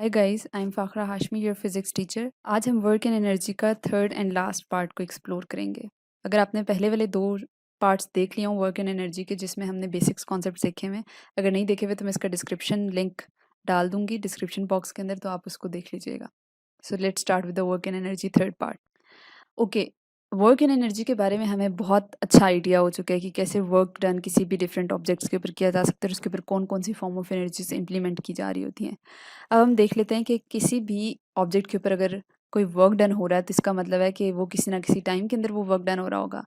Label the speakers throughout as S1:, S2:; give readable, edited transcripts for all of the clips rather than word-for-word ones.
S1: Hi guys, I am Fakhra Hashmi, your physics teacher. आज हम work and energy का third and last part को explore करेंगे। अगर आपने पहले वाले 2 पार्ट्स देख लिए हों वर्क एंड एनर्जी के जिसमें हमने बेसिक्स कॉन्सेप्ट्स देखे हुए हैं, अगर नहीं देखे हुए तो मैं इसका डिस्क्रिप्शन लिंक डाल दूँगी डिस्क्रिप्शन बॉक्स के अंदर, तो आप उसको देख लीजिएगा। So let's start with the work and energy third part. Okay, work and energy के बारे में हमें बहुत अच्छा आइडिया हो चुका है कि कैसे वर्क डन किसी भी डिफरेंट ऑब्जेक्ट्स के ऊपर किया जा सकता है और उसके ऊपर कौन-कौन सी फॉर्म ऑफ एनर्जीज़ इम्प्लीमेंट की जा रही होती हैं। अब हम देख लेते हैं कि किसी भी ऑब्जेक्ट के ऊपर अगर कोई वर्क डन हो रहा है तो इसका मतलब है कि वो किसी ना किसी टाइम के अंदर वो वर्क डन हो रहा होगा।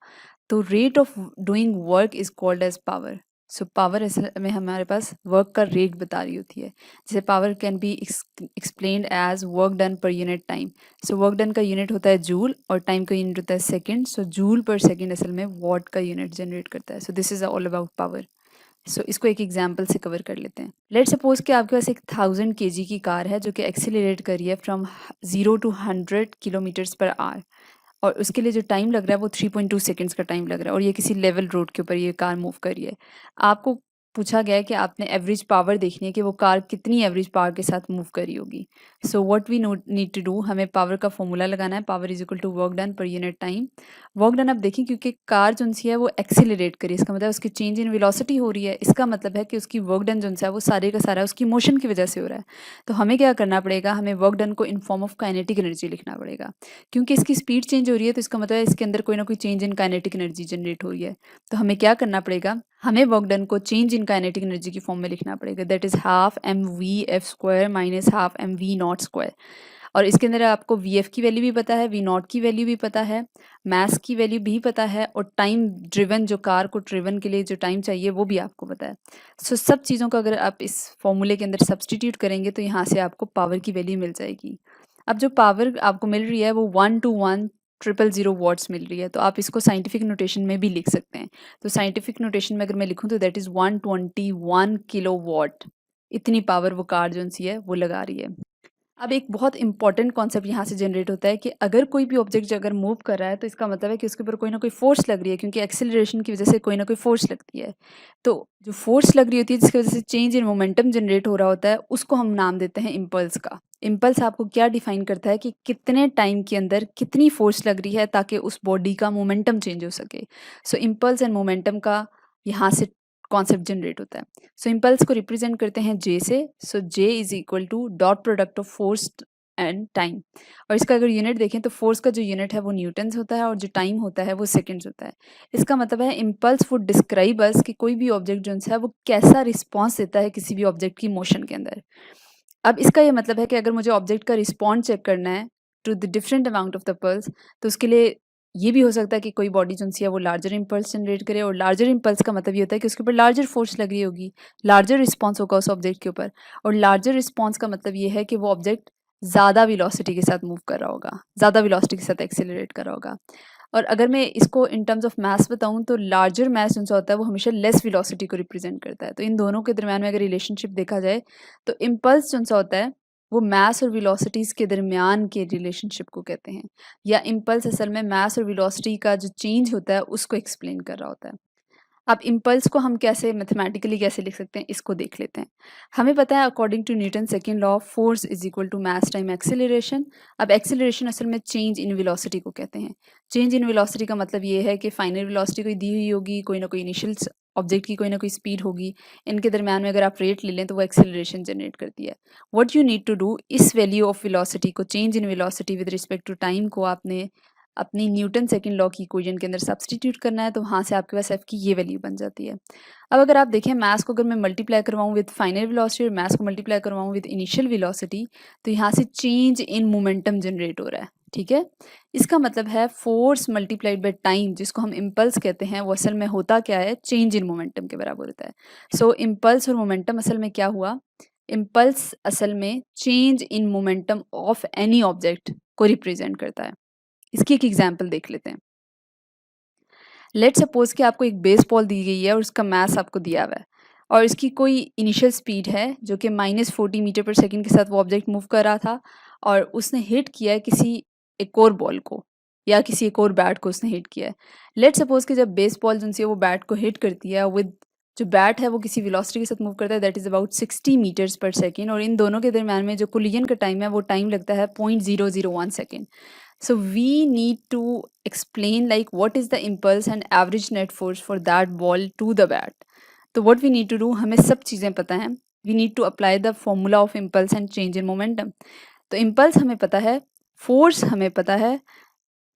S1: तो rate of doing work is called as power. So power असल में हमारे पास वर्क का रेट बता रही होती है। जैसे power can be explained as work done per unit time. So work done का यूनिट होता है जूल और टाइम का यूनिट होता है second. So joule per second असल में वॉट का यूनिट जनरेट करता है। So this is all about power. So इसको एक एग्जांपल से कवर कर लेते हैं। लेट्स सपोज कि आपके पास एक 1000 केजी की कार है जो कि एक्सीलरेट कर रही है from 0 to 100 kilometres per hour, और उसके लिए जो टाइम लग रहा है वो 3.2 सेकंड्स का टाइम लग रहा है, और ये किसी लेवल रोड के ऊपर ये कार मूव कर रही है। आपको पूछा गया है कि आपने एवरेज पावर देखनी है कि वो कार कितनी एवरेज पावर के साथ मूव कर रही होगी। So what we need to do, हमें पावर का फॉर्मूला लगाना है। Power is equal to work done per unit time. Work done आप देखें क्योंकि कार जो सी है वो एक्सीलरेट करी, इसका मतलब उसकी चेंज इन वेलोसिटी हो रही है। इसका मतलब है कि उसकी वर्क डन जो है वो सारे का सारा उसकी मोशन की वजह से हो रहा है। तो हमें क्या करना पड़ेगा, हमें वर्क डन को in form of kinetic energy लिखना पड़ेगा। क्योंकि इसकी स्पीड चेंज हो रही है तो इसका मतलब है इसके अंदर कोई ना कोई change in kinetic energy generate हो रही है। तो हमें क्या करना पड़ेगा, हमें वर्क डन को चेंज इन काइनेटिक एनर्जी की फॉर्म में लिखना पड़ेगा। That is half M V F square minus half M V nought square. और इसके अंदर आपको वी एफ की वैल्यू भी पता है, वी नॉट की वैल्यू भी पता है, मास की वैल्यू भी पता है, और टाइम ड्रिवन जो कार को ड्रिवन के लिए जो टाइम चाहिए वो भी आपको पता है। सो सब चीज़ों का अगर आप इस फॉर्मूले के अंदर सब्सटीट्यूट करेंगे तो यहाँ से आपको पावर की वैल्यू मिल जाएगी। अब जो पावर आपको मिल रही है वो 1 to 1 000 वॉट्स मिल रही है। तो आप इसको साइंटिफिक नोटेशन में भी लिख सकते हैं। तो साइंटिफिक नोटेशन में अगर मैं लिखूं तो दैट इज़ 121 किलो वॉट। इतनी पावर वो कार जो सी है वो लगा रही है। अब एक बहुत इंपॉर्टेंट कॉन्सेप्ट यहाँ से जनरेट होता है कि अगर कोई भी ऑब्जेक्ट अगर मूव कर रहा है तो इसका मतलब है कि उसके ऊपर कोई ना कोई फोर्स लग रही है, क्योंकि एक्सेलरेशन की वजह से कोई ना कोई फोर्स लगती है। तो जो फोर्स लग रही होती है जिसकी वजह से चेंज इन मोमेंटम जनरेट हो रहा होता है उसको हम नाम देते हैं इम्पल्स का। इम्पल्स आपको क्या डिफाइन करता है कि कितने टाइम के अंदर कितनी फोर्स लग रही है ताकि उस बॉडी का मोमेंटम चेंज हो सके। सो इम्पल्स एंड मोमेंटम का यहाँ से कॉन्सेप्ट जनरेट होता है। सो इम्पल्स को रिप्रेजेंट करते हैं जे से। So J is equal to dot product of force and time. और इसका अगर यूनिट देखें तो फोर्स का जो यूनिट है वो न्यूटन्स होता है और जो टाइम होता है वो सेकंड्स होता है। इसका मतलब है इम्पल्स वुड डिस्क्राइब अस कि कोई भी ऑब्जेक्ट जो है वो कैसा रिस्पॉन्स देता है किसी भी ऑब्जेक्ट की मोशन के अंदर। अब इसका ये मतलब है कि अगर मुझे ऑब्जेक्ट का रिस्पॉन्स चेक करना है to the different amount of the pulse, तो उसके लिए ये भी हो सकता है कि कोई बॉडी जो है वो लार्जर इम्पल्स जनरेट करे, और लार्जर इम्पल्स का मतलब ये होता है कि उसके ऊपर लार्जर फोर्स लग रही होगी, लार्जर रिस्पॉन्स होगा उस ऑब्जेक्ट के ऊपर। और लार्जर रिस्पॉन्स का मतलब ये है कि वो ऑब्जेक्ट ज़्यादा वेलोसिटी के साथ मूव कर रहा होगा, ज़्यादा वेलोसिटी के साथ एक्सेलरेट कर रहा होगा। और अगर मैं इसको इन टर्म्स ऑफ मास बताऊं तो लार्जर मास जो होता है वो हमेशा लेस वेलोसिटी को रिप्रेजेंट करता है। तो इन दोनों के दरम्यान में अगर रिलेशनशिप देखा जाए तो इम्पल्स जो होता है वो मास और वेलोसिटीज़ के दरमियान के रिलेशनशिप को कहते हैं, या इम्पल्स असल में मास और वेलोसिटी का जो चेंज होता है उसको एक्सप्लेन कर रहा होता है। अब इम्पल्स को हम कैसे मैथमेटिकली कैसे लिख सकते हैं इसको देख लेते हैं। हमें पता है according to Newton second law force is equal to mass time acceleration. अब एक्सेलरेशन असल में चेंज इन वेलोसिटी को कहते हैं। चेंज इन वेलोसिटी का मतलब ये है कि फाइनल वेलोसिटी कोई दी हुई होगी, कोई ना कोई इनिशियल ऑब्जेक्ट की कोई ना कोई स्पीड होगी, इनके दरमियान में अगर आप रेट ले लें तो वो एक्सेलरेशन जनरेट करती है। What you need to do, इस वैल्यू ऑफ वेलोसिटी को, change in velocity with respect to time को आपने अपनी न्यूटन सेकंड लॉ की इक्वेशन के अंदर सब्स्टिट्यूट करना है, तो वहाँ से आपके पास एफ की ये वैल्यू बन जाती है। अब अगर आप देखें मास को अगर मैं मल्टीप्लाई करवाऊँ विद फाइनल वेलोसिटी और मास को मल्टीप्लाई करवाऊँ विद इनिशियल वेलोसिटी, तो यहाँ से चेंज इन मोमेंटम जनरेट हो रहा है। ठीक है, इसका मतलब है फोर्स मल्टीप्लाइड बाय टाइम जिसको हम इम्पल्स कहते हैं वो असल में होता क्या है, चेंज इन मोमेंटम के बराबर होता है। सो इम्पल्स और मोमेंटम असल में क्या हुआ, इम्पल्स असल में change in momentum of any object को रिप्रेजेंट करता है। इसकी एक एग्जांपल देख लेते हैं। लेट्स सपोज कि आपको एक बेसबॉल दी गई है और उसका मास आपको दिया हुआ है, और इसकी कोई इनिशियल स्पीड है जो कि -40 मीटर पर सेकंड के साथ वो ऑब्जेक्ट मूव कर रहा था, और उसने हिट किया है किसी एक और बॉल को, या किसी एक और बैट को उसने हिट किया है। लेट्स सपोज कि जब बेसबॉल जो है वो बैट को हिट करती है विद जो बैट है वो किसी वेलोसिटी के साथ मूव करता है दैट इज़ अबाउट 60 मीटर्स पर सेकेंड, और इन दोनों के दरमियान में जो कोलिजन का टाइम है वो टाइम लगता है 0.001 second. So we need to explain like what is the impulse and average net force for that ball to the bat. तो what we need to do, हमें सब चीज़ें पता हैं. We need to apply the formula of impulse and change in momentum. तो impulse हमें पता है, force हमें पता है.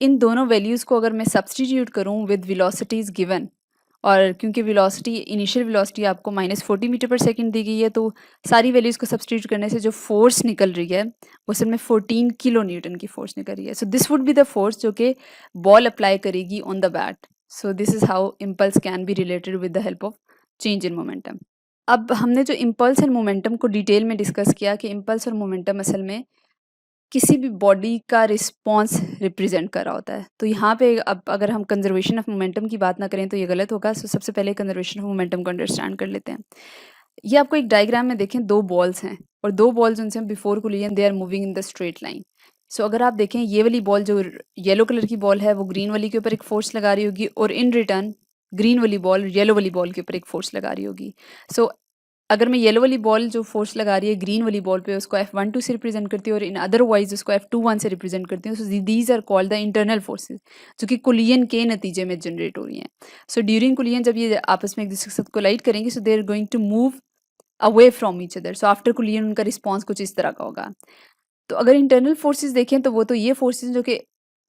S1: इन दोनों वैल्यूज़ को अगर मैं सब्सटीट्यूट करूँ विद वेलोसिटीज़ गिवन, और क्योंकि वेलोसिटी इनिशियल वेलोसिटी आपको -40 मीटर पर सेकंड दी गई है, तो सारी वैल्यूज़ को सब्सटीट्यूट करने से जो फोर्स निकल रही है वो असल में 14 किलो न्यूटन की फोर्स निकल रही है. So this would be the force जो कि बॉल अप्लाई करेगी on the bat. So this is how impulse can be related with the help of change in momentum. अब हमने जो इम्पल्स एंड मोमेंटम को डिटेल में डिस्कस किया कि इम्पल्स और मोमेंटम असल में किसी भी बॉडी का रिस्पॉन्स रिप्रेजेंट कर रहा होता है. तो यहाँ पे अब अगर हम कंजर्वेशन ऑफ मोमेंटम की बात ना करें तो ये गलत होगा. सो सबसे पहले कंजर्वेशन ऑफ मोमेंटम को अंडरस्टैंड कर लेते हैं. ये आपको एक डायग्राम में देखें, दो बॉल्स हैं और दो बॉल्स उनसे before collision they are moving in the straight line. So अगर आप देखें ये वाली बॉल जो येलो कलर की बॉल है वो ग्रीन वाली के ऊपर एक फोर्स लगा रही होगी, और इन रिटर्न ग्रीन वाली बॉल येलो वाली बॉल के ऊपर एक फोर्स लगा रही होगी. सो अगर मैं येलो वाली बॉल जो फोर्स लगा रही है ग्रीन वाली बॉल पे उसको F12 से रिप्रेजेंट करती हूँ और इन अदरवाइज उसको F21 से रिप्रेजेंट करती हूँ. So these are called the internal forces जो कि कोलिजन के नतीजे में जनरेट हो रही हैं. सो ड्यूरिंग कोलिजन जब ये आपस में एक दूसरे के साथ कोलाइड करेंगे so they are going to move away from each other. So after collision उनका रिस्पॉन्स कुछ इस तरह का होगा. तो अगर इंटरनल फोर्सेस देखें तो वो तो ये फोर्सेस जो कि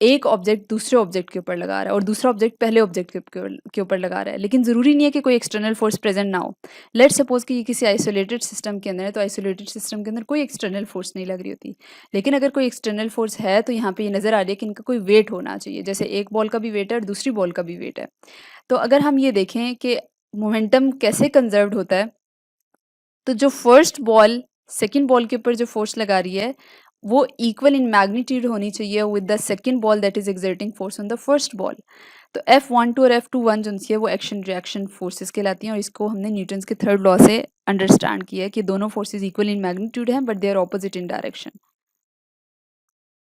S1: एक ऑब्जेक्ट दूसरे ऑब्जेक्ट के ऊपर लगा रहा है और दूसरा ऑब्जेक्ट पहले ऑब्जेक्ट के ऊपर लगा रहा है, लेकिन ज़रूरी नहीं है कि कोई एक्सटर्नल फोर्स प्रेजेंट ना हो. लेट्स सपोज कि ये किसी आइसोलेटेड सिस्टम के अंदर है, तो आइसोलेटेड सिस्टम के अंदर कोई एक्सटर्नल फोर्स नहीं लग रही होती. लेकिन अगर कोई एक्सटर्नल फोर्स है तो यहाँ पे ये नज़र आ रही है कि इनका कोई वेट होना चाहिए. जैसे एक बॉल का भी वेट है और दूसरी बॉल का भी वेट है. तो अगर हम ये देखें कि मोमेंटम कैसे कंजर्व्ड होता है, तो जो फर्स्ट बॉल सेकंड बॉल के ऊपर जो फोर्स लगा रही है वो इक्वल इन मैग्नीट्यूड होनी चाहिए with the second ball that is exerting force on the first ball. तो F12 और F21 जो है वो एक्शन रिएक्शन फोर्सेस कहलाती हैं, और इसको हमने न्यूटन्स के थर्ड लॉ से अंडरस्टैंड किया है कि दोनों फोर्सेस इक्वल इन मैग्नीट्यूड हैं but they are opposite in direction.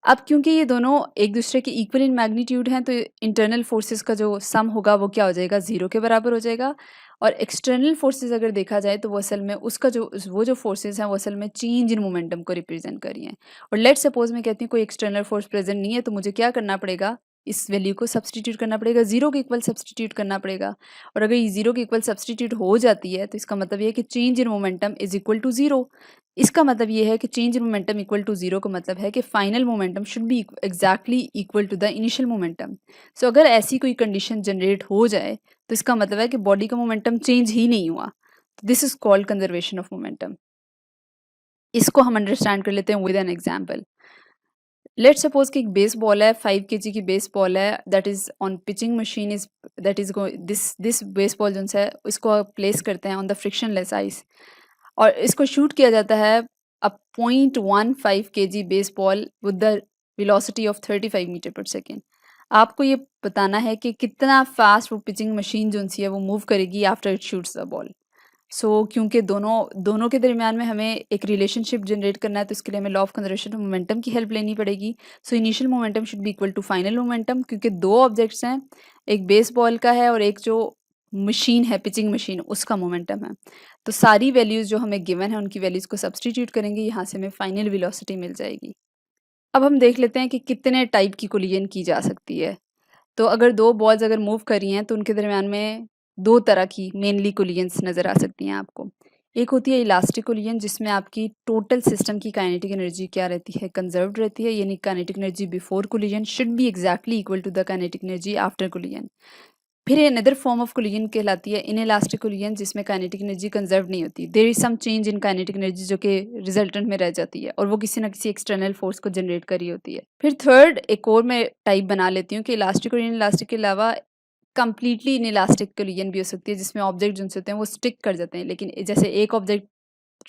S1: अब क्योंकि ये दोनों एक दूसरे के इक्वल इन मैग्नीट्यूड हैं तो इंटरनल फोर्सेस का जो सम होगा वो क्या हो जाएगा, ज़ीरो के बराबर हो जाएगा. और एक्सटर्नल फोर्सेस अगर देखा जाए तो वो असल में उसका जो वो जो फोर्सेस हैं वो असल में चेंज इन मोमेंटम को रिप्रेजेंट कर रही हैं. और लेट्स सपोज मैं कहती हूँ कोई एक्सटर्नल फोर्स प्रेजेंट नहीं है, तो मुझे क्या करना पड़ेगा, इस वैल्यू को सब्सटीट्यूट करना पड़ेगा, ज़ीरो के इक्वल सब्सटीट्यूट करना पड़ेगा. और अगर ये ज़ीरो के इक्वल सब्सटीट्यूट हो जाती है तो इसका मतलब ये है कि change in momentum is equal to zero. इसका मतलब ये है कि change in momentum equal to zero का मतलब है कि final momentum should be exactly equal to the initial momentum. So अगर ऐसी कोई कंडीशन जनरेट हो जाए तो इसका मतलब है कि बॉडी का मोमेंटम चेंज ही नहीं हुआ. This is called conservation of momentum. इसको हम अंडरस्टैंड कर लेते हैं with an example. Let's suppose कि एक बेस बॉल है, 5 kg की बेस बॉल है that is on pitching machine is that is this base ball जो है इसको आप प्लेस करते हैं ऑन द फ्रिक्शनलेस आइस और इसको शूट किया जाता है a 0.15 kg baseball with the velocity of 35 metre per second. आपको ये बताना है कि कितना फास्ट वो पिचिंग मशीन जो है वो मूव करेगी after it shoots the ball. So क्योंकि दोनों दोनों के दरमियान में हमें एक रिलेशनशिप जनरेट करना है तो इसके लिए हमें law of conservation of momentum की हेल्प लेनी पड़ेगी. So initial momentum should be equal to final momentum, क्योंकि दो ऑब्जेक्ट्स हैं, एक बेस बॉल का है और एक जो मशीन है पिचिंग मशीन उसका मोमेंटम है. तो सारी वैल्यूज़ जो हमें गिवन है उनकी वैल्यूज़ को सब्सटीट्यूट करेंगे, यहाँ से हमें फाइनल वेलोसिटी मिल जाएगी. अब हम देख लेते हैं कि कितने टाइप की कोलिजन की जा सकती है. तो अगर दो बॉल्स अगर मूव कर रही हैं तो उनके दरमियान में दो तरह की मेनली कोलिजन्स नज़र आ सकती हैं आपको. एक होती है इलास्टिक कोलिजन जिसमें आपकी टोटल सिस्टम की काइनेटिक एनर्जी क्या रहती है, कंजर्व्ड रहती है, यानी kinetic energy before collision should be exactly equal to the kinetic energy after collision. फिर अनदर फॉर्म ऑफ कोलिजन कहलाती है इनइलास्टिक कोलिजन जिसमें काइनेटिक एनर्जी कंजर्व नहीं होती. There is some change in kinetic energy जो कि रिजल्टेंट में रह जाती है और वो किसी ना किसी एक्सटर्नल फोर्स को जनरेट कर रही होती है. फिर थर्ड एक और मैं टाइप बना लेती हूँ कि इलास्टिक और इनइलास्टिक के अलावा कंप्लीटली इनइलास्टिक कोलिजन भी हो सकती है जिसमें ऑब्जेक्ट जो होते हैं वो स्टिक कर जाते हैं, लेकिन जैसे एक ऑब्जेक्ट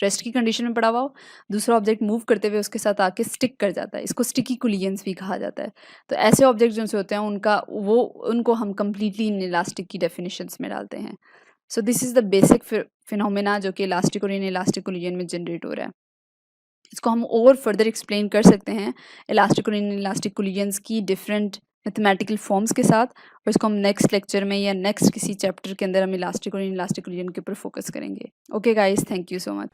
S1: रेस्ट की कंडीशन में पड़ा हुआ हो, दूसरा ऑब्जेक्ट मूव करते हुए उसके साथ आके स्टिक कर जाता है, इसको स्टिकी कोलिजन्स भी कहा जाता है. तो ऐसे ऑब्जेक्ट जो होते हैं उनको हम कम्प्लीटली इनइलास्टिक की डेफिनेशंस में डालते हैं. सो this is the basic phenomena जो कि इलास्टिक और इनइलास्टिक कोलिजन में जनरेट हो रहा है. इसको हम और फर्दर एक्सप्लेन कर सकते हैं इलास्टिक और इनइलास्टिक कोलिजन्स की डिफरेंट मैथमेटिकल फॉर्म्स के साथ, और इसको हम नेक्स्ट लेक्चर में या नेक्स्ट किसी चैप्टर के अंदर हम इलास्टिक और इनइलास्टिक रीजन के ऊपर फोकस करेंगे। Okay guys, thank you so much.